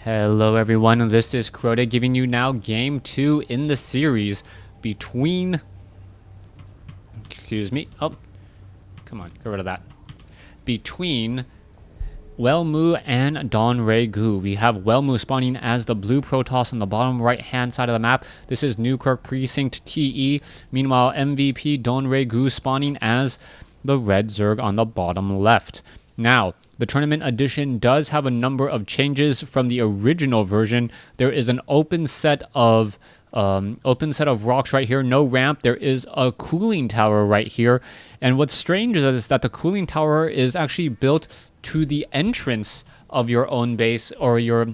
Hello everyone, this is Crota giving you now game 2 in the series between, come on, get rid of that, between Welmu and DRG. We have Welmu spawning as the blue Protoss on the bottom right hand side of the map. This is Newkirk Precinct TE. Meanwhile, MVP DRG spawning as the red Zerg on the bottom left. Now, the tournament edition does have a number of changes from the original version. There is an open set of rocks right here, no ramp. There is a cooling tower right here, and what's strange is that the cooling tower is actually built to the entrance of your own base, or your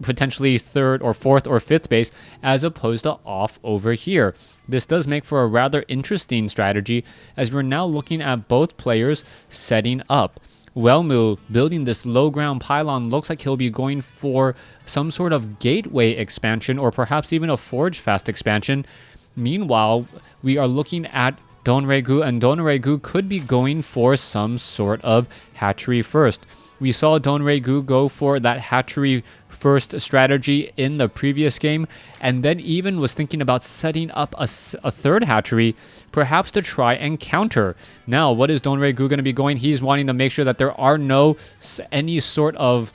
potentially third or fourth or fifth base, as opposed to off over here. This does make for a rather interesting strategy, as we're now looking at both players setting up. Welmu building this low ground pylon looks like he'll be going for some sort of gateway expansion, or perhaps even a forge fast expansion. Meanwhile, we are looking at DRG, and DRG could be going for some sort of hatchery first. We saw DRG go for that hatchery first strategy in the previous game, and then even was thinking about setting up a third hatchery, perhaps to try and counter. Now, what is DRG going to be going? He's wanting to make sure that there are any sort of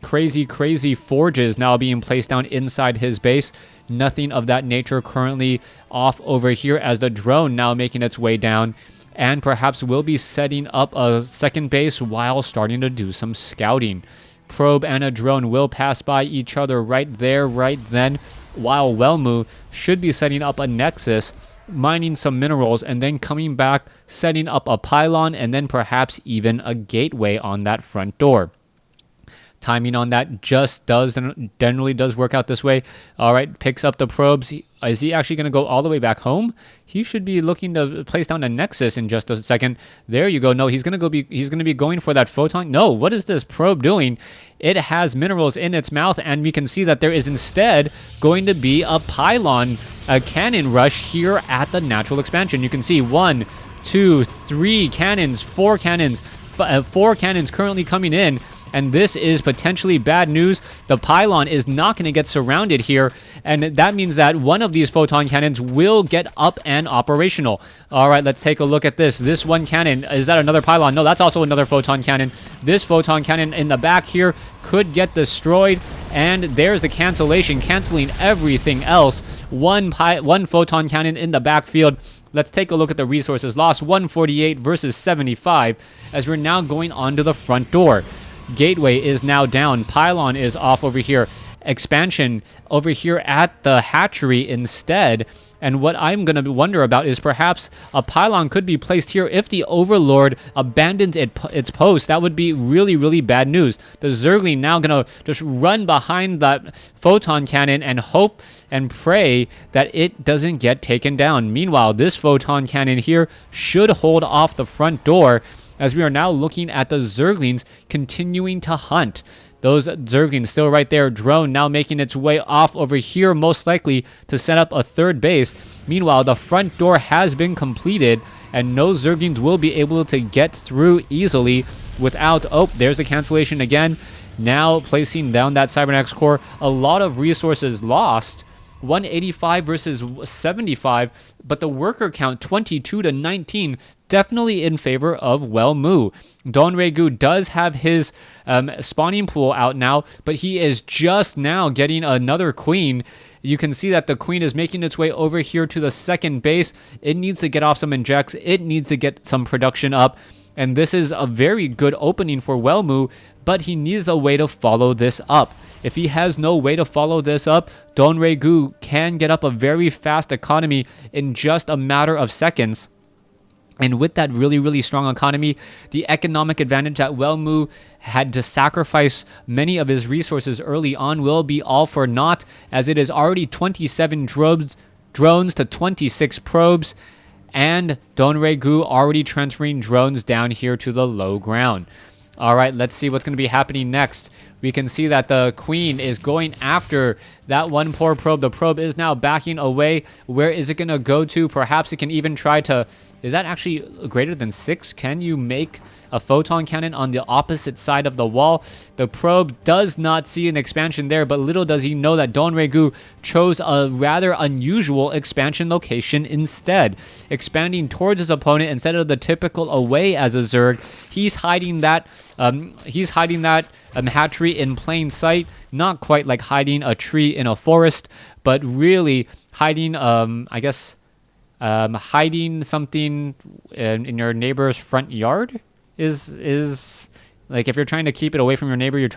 crazy forges now being placed down inside his base. Nothing of that nature currently off over here, as the drone now making its way down, and perhaps will be setting up a second base while starting to do some scouting. Probe and a drone will pass by each other right there, right then, while Welmu should be setting up a nexus, mining some minerals, and then coming back, setting up a pylon, and then perhaps even a gateway on that front door. Timing on that generally does work out this way. All right, picks up the probes. Is he actually going to go all the way back home? He should be looking to place down a nexus in just a second. There you go. No, he's going to be going for that photon. No, what is this probe doing? It has minerals in its mouth, and we can see that there is instead going to be a pylon, a cannon rush here at the natural expansion. You can see 1, 2, 3 cannons, 4 cannons, 4 cannons currently coming in. And this is potentially bad news. The pylon is not going to get surrounded here, and that means that one of these photon cannons will get up and operational. All right, let's take a look at this. This one cannon, is that another pylon? No, that's also another photon cannon. This photon cannon in the back here could get destroyed, and there's the cancellation, canceling everything else. One photon cannon in the backfield. Let's take a look at the resources lost. 148 versus 75, as we're now going onto the front door. Gateway is now down. Pylon is off over here. Expansion over here at the hatchery instead. And what I'm going to wonder about is perhaps a pylon could be placed here if the Overlord abandons its post. That would be really bad news. The Zergling now going to just run behind that photon cannon and hope and pray that it doesn't get taken down. Meanwhile, this photon cannon here should hold off the front door, as we are now looking at the Zerglings continuing to hunt. Those Zerglings still right there. Drone now making its way off over here, most likely to set up a third base. Meanwhile, the front door has been completed, and no Zerglings will be able to get through easily without... Oh, there's the cancellation again. Now placing down that Cybernex core. A lot of resources lost. 185 versus 75, but the worker count 22 to 19, definitely in favor of Welmu. DRG does have his spawning pool out now, but he is just now getting another queen. You can see that the queen is making its way over here to the second base. It needs to get off some injects. It needs to get some production up. And this is a very good opening for Welmu, but he needs a way to follow this up. If he has no way to follow this up, DRG can get up a very fast economy in just a matter of seconds. And with that really strong economy, the economic advantage that Welmu had to sacrifice many of his resources early on will be all for naught, as it is already 27 drones to 26 probes, and DRG already transferring drones down here to the low ground. All right, let's see what's going to be happening next. We can see that the queen is going after that one poor probe. The probe is now backing away. Where is it going to go to? Perhaps it can even try to... Is that actually greater than 6? Can you make a photon cannon on the opposite side of the wall? The probe does not see an expansion there, but little does he know that Don Regu chose a rather unusual expansion location instead. Expanding towards his opponent instead of the typical away as a Zerg. He's hiding that hatchery in plain sight. Not quite like hiding a tree in a forest, but really hiding, I guess... hiding something in your neighbor's front yard is like, if you're trying to keep it away from your neighbor, you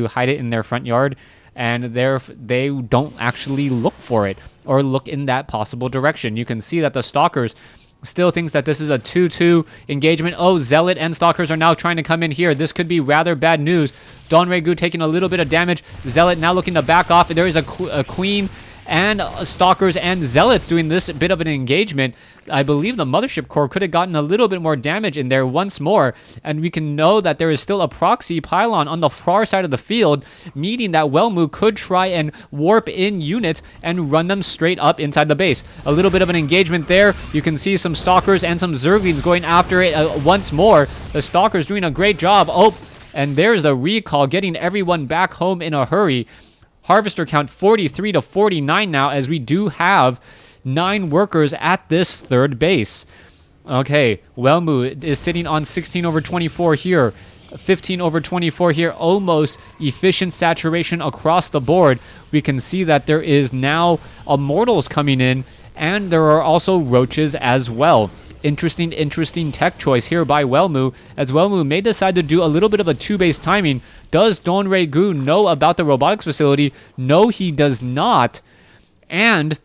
hide it in their front yard, and they don't actually look for it or look in that possible direction. You can see that the Stalkers still thinks that this is a 2-2 engagement. Oh, Zealot and Stalkers are now trying to come in here. This could be rather bad news. Don Regu taking a little bit of damage. Zealot now looking to back off. There is a queen and Stalkers and Zealots doing this bit of an engagement. I believe the Mothership Core could have gotten a little bit more damage in there once more, and we can know that there is still a proxy pylon on the far side of the field, meaning that Welmu could try and warp in units and run them straight up inside the base. A little bit of an engagement there. You can see some Stalkers and some Zerglings going after it once more. The Stalkers doing a great job. Oh, and there's the recall, getting everyone back home in a hurry. Harvester count 43 to 49 now, as we do have 9 workers at this third base. Okay, Welmu is sitting on 16 over 24 here. 15 over 24 here. Almost efficient saturation across the board. We can see that there is now Immortals coming in, and there are also Roaches as well. Interesting tech choice here by Welmu, as Welmu may decide to do a little bit of a 2-base timing. Does Don Regu know about the robotics facility? No, he does not. And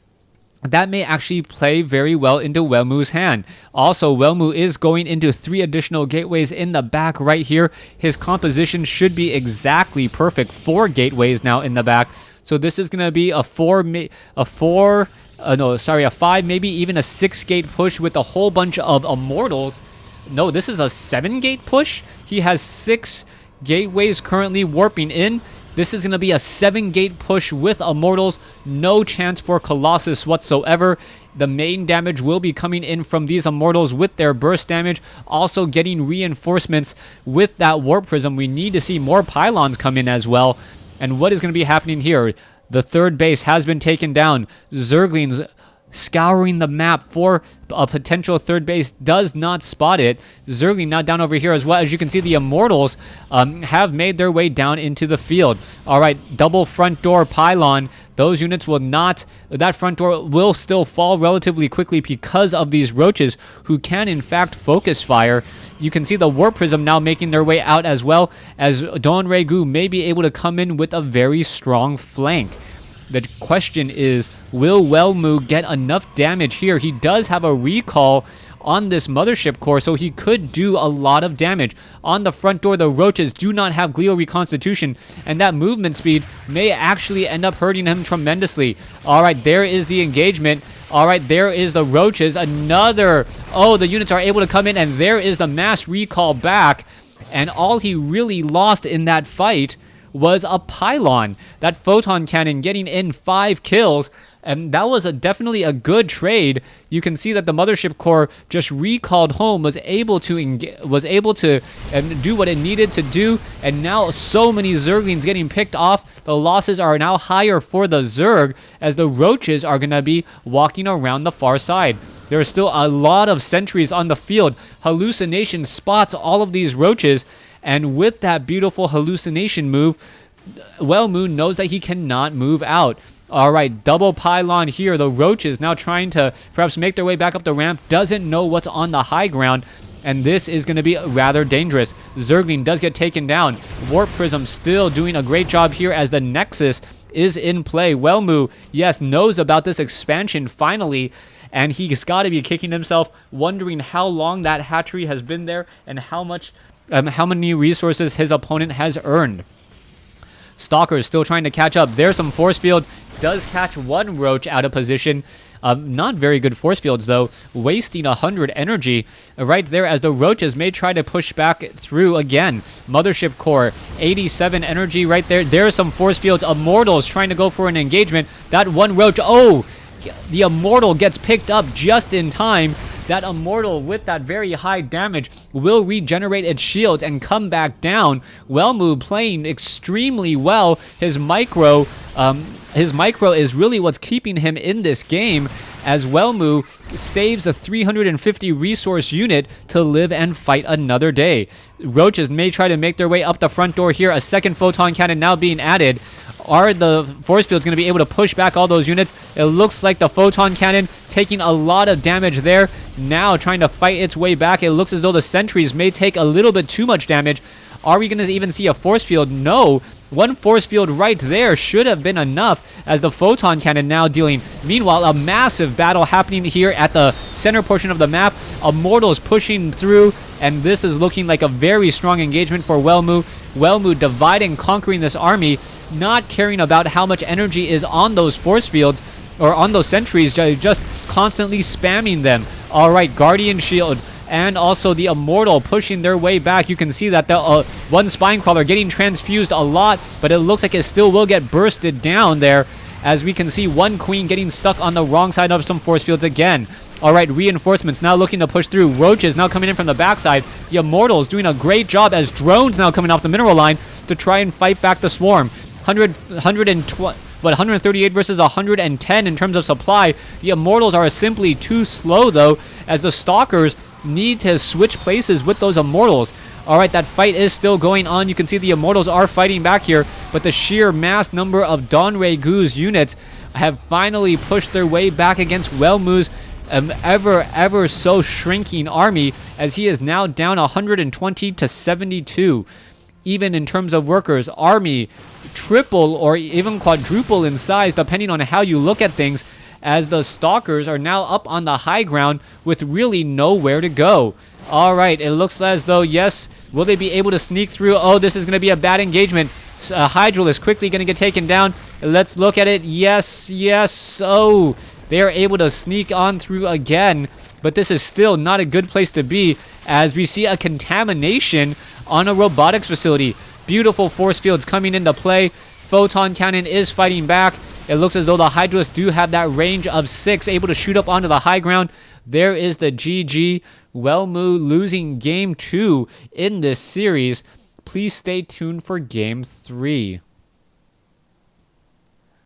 that may actually play very well into Welmu's hand. Also, Welmu is going into 3 additional gateways in the back right here. His composition should be exactly perfect. 4 gateways now in the back. So this is going to be a 5, maybe even a 6-gate push with a whole bunch of Immortals. No, this is a 7-gate push. He has 6 gateways currently warping in. This is going to be a 7-gate push with Immortals. No chance for Colossus whatsoever. The main damage will be coming in from these Immortals with their burst damage. Also getting reinforcements with that Warp Prism. We need to see more pylons come in as well. And what is going to be happening here? The third base has been taken down. Zerglings scouring the map for a potential third base, does not spot it. Zergling now down over here as well. As you can see, the Immortals have made their way down into the field. All right, double front door pylon. Those units will not, that front door will still fall relatively quickly because of these Roaches, who can in fact focus fire. You can see the Warp Prism now making their way out, as well as Don Regu may be able to come in with a very strong flank. The question is, will Welmu get enough damage here? He does have a recall on this Mothership Core, so he could do a lot of damage. On the front door, the Roaches do not have Glio Reconstitution, and that movement speed may actually end up hurting him tremendously. All right, there is the engagement. All right, there is the Roaches. Another... Oh, the units are able to come in, and there is the mass recall back. And all he really lost in that fight was a pylon. That photon cannon getting in 5 kills, and that was definitely a good trade. You can see that the Mothership Core just recalled home, was able to do what it needed to do, and now so many Zerglings getting picked off. The losses are now higher for the Zerg, as the Roaches are going to be walking around the far side. There are still a lot of sentries on the field. Hallucination spots all of these Roaches, and with that beautiful hallucination move, Welmu knows that he cannot move out. All right, double pylon here. The Roaches now trying to perhaps make their way back up the ramp. Doesn't know what's on the high ground, and this is going to be rather dangerous. Zergling does get taken down. Warp Prism still doing a great job here as the Nexus is in play. Welmu, yes, knows about this expansion finally, and he's got to be kicking himself, wondering how long that hatchery has been there and how many resources his opponent has earned. Stalker is still trying to catch up. There's some force field does catch one roach out of position. Not very good force fields, though, wasting 100 energy right there as the roaches may try to push back through again. Mothership core, 87 energy right there. There are some force fields. Immortals trying to go for an engagement. That one roach, oh, the Immortal gets picked up just in time. That Immortal with that very high damage will regenerate its shields and come back down. Welmu playing extremely well. His micro is really what's keeping him in this game, as Welmu saves a 350 resource unit to live and fight another day. Roaches may try to make their way up the front door here. A second photon cannon now being added. Are the force fields going to be able to push back all those units? It looks like the photon cannon taking a lot of damage there. Now trying to fight its way back. It looks as though the sentries may take a little bit too much damage. Are we going to even see a force field? No. One force field right there should have been enough, as the photon cannon now dealing. Meanwhile, a massive battle happening here at the center portion of the map. Immortals pushing through, and this is looking like a very strong engagement for Welmu. Welmu dividing, conquering this army, not caring about how much energy is on those force fields or on those sentries, just constantly spamming them. All right, Guardian Shield and also the Immortal pushing their way back. You can see that the one Spine Crawler getting transfused a lot, but it looks like it still will get bursted down there, as we can see one Queen getting stuck on the wrong side of some force fields again. All right, reinforcements now looking to push through. Roaches now coming in from the backside. The Immortals doing a great job, as drones now coming off the mineral line to try and fight back the swarm. 138 versus 110 in terms of supply. The Immortals are simply too slow, though, as the Stalkers need to switch places with those Immortals. All right, that fight is still going on. You can see the Immortals are fighting back here, but the sheer mass number of Don Gu's units have finally pushed their way back against Welmu's ever so shrinking army, as he is now down 120 to 72. Even in terms of workers, army triple or even quadruple in size, depending on how you look at things, as the Stalkers are now up on the high ground with really nowhere to go. All right, it looks as though, yes, will they be able to sneak through? Oh, this is going to be a bad engagement. Hydralisk quickly going to get taken down. Let's look at it. Yes. Oh, they are able to sneak on through again, but this is still not a good place to be, as we see a contamination on a robotics facility. Beautiful force fields coming into play. Photon cannon is fighting back. It looks as though the Hydralisks do have that range of 6, able to shoot up onto the high ground. There is the GG. Welmu losing game 2 in this series. Please stay tuned for game 3.